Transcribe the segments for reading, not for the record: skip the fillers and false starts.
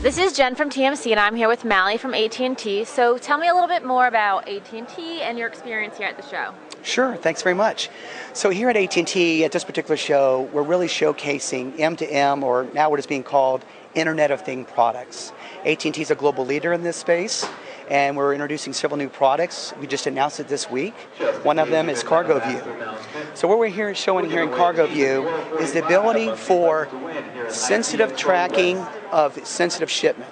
This is Jen from TMC, and I'm here with Mally from AT&T. So tell me a little bit more about AT&T and your experience here at the show. Sure, thanks very much. So here at AT&T, at this particular show, we're really showcasing M2M, or now what is being called Internet of Things products. AT&T is a global leader in this space, and we're introducing several new products. We just announced it this week. One of them is Cargo View. So what we're showing here in Cargo View is the ability for sensitive tracking of sensitive shipment.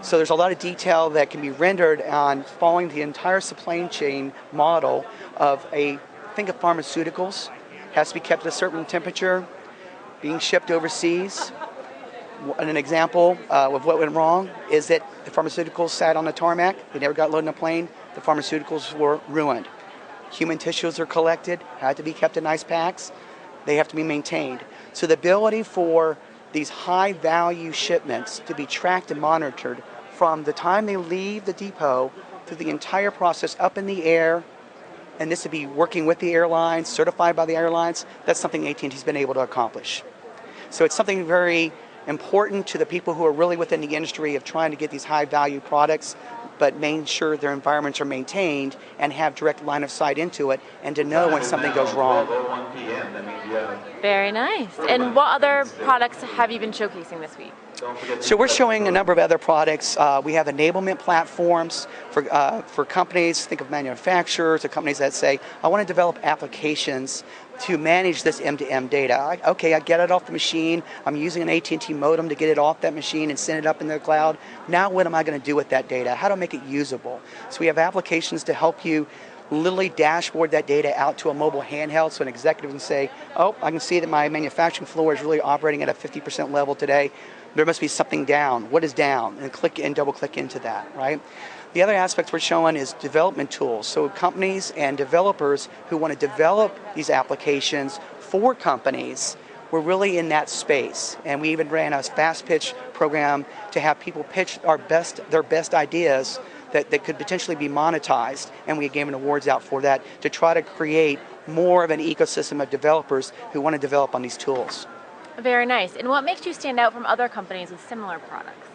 So there's a lot of detail that can be rendered on following the entire supply chain model of think of pharmaceuticals, has to be kept at a certain temperature, being shipped overseas. An example of what went wrong is that the pharmaceuticals sat on the tarmac, they never got loaded on a plane, the pharmaceuticals were ruined. Human tissues are collected, had to be kept in ice packs, they have to be maintained. So the ability for these high value shipments to be tracked and monitored from the time they leave the depot through the entire process up in the air, and this to be working with the airlines, certified by the airlines, that's something AT&T's been able to accomplish. So it's something very important to the people who are really within the industry of trying to get these high value products, but making sure their environments are maintained and have direct line of sight into it and to know when something goes wrong. Very nice. And what other products have you been showcasing this week? So we're showing a number of other products. We have enablement platforms for companies, think of manufacturers or companies that say, I want to develop applications to manage this M2M data. I get it off the machine, I'm using an AT&T modem to get it off that machine and send it up in the cloud. Now what am I going to do with that data? How do I make it usable? So we have applications to help you literally dashboard that data out to a mobile handheld so an executive can say, oh, I can see that my manufacturing floor is really operating at a 50% level today. There must be something down. What is down? And click and double click into that, right? The other aspects we're showing is development tools. So companies and developers who want to develop these applications for companies, we're really in that space. And we even ran a fast pitch program to have people pitch their best ideas that could potentially be monetized. And we gave an awards out for that to try to create more of an ecosystem of developers who want to develop on these tools. Very nice. And what makes you stand out from other companies with similar products?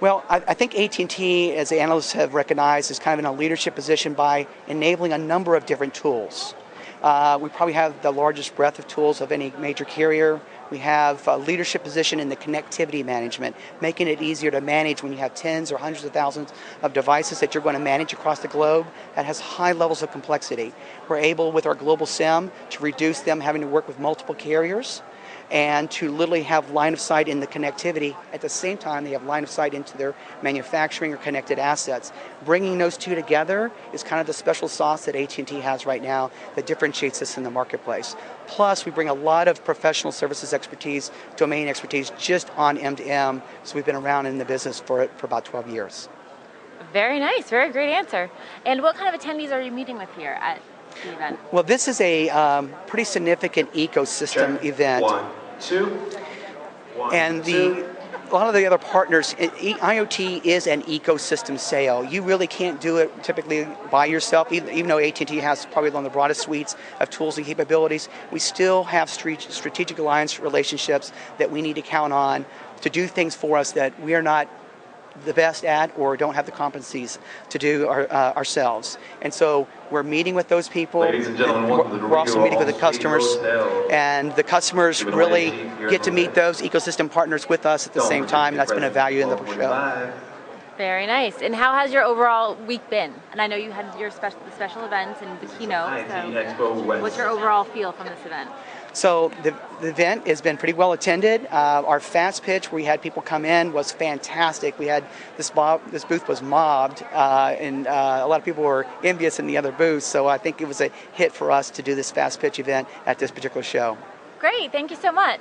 Well, I think AT&T, as the analysts have recognized, is kind of in a leadership position by enabling a number of different tools. We probably have the largest breadth of tools of any major carrier. We have a leadership position in the connectivity management, making it easier to manage when you have tens or hundreds of thousands of devices that you're going to manage across the globe. That has high levels of complexity. We're able, with our global SIM, to reduce them having to work with multiple carriers, and to literally have line of sight in the connectivity. At the same time, they have line of sight into their manufacturing or connected assets. Bringing those two together is kind of the special sauce that AT&T has right now that differentiates us in the marketplace. Plus, we bring a lot of professional services expertise, domain expertise just on M2M, so we've been around in the business for about 12 years. Very nice, very great answer. And what kind of attendees are you meeting with here at the event? Well, this is a pretty significant ecosystem event. And a lot of the other partners, IoT is an ecosystem sale. You really can't do it typically by yourself, even though AT&T has probably one of the broadest suites of tools and capabilities. We still have strategic alliance relationships that we need to count on to do things for us that we are not the best at or don't have the competencies to do ourselves. And so we're meeting with those people. Ladies and gentlemen, we're also meeting with the customers, and the customers really get to meet those ecosystem partners with us at the same time, and that's been a value in the show. Very nice. And how has your overall week been? And I know you had your special events and the keynote, so what's your overall feel from this event? So the event has been pretty well attended. Our fast pitch, where we had people come in, was fantastic. We had this booth was mobbed, and a lot of people were envious in the other booths. So I think it was a hit for us to do this fast pitch event at this particular show. Great, thank you so much.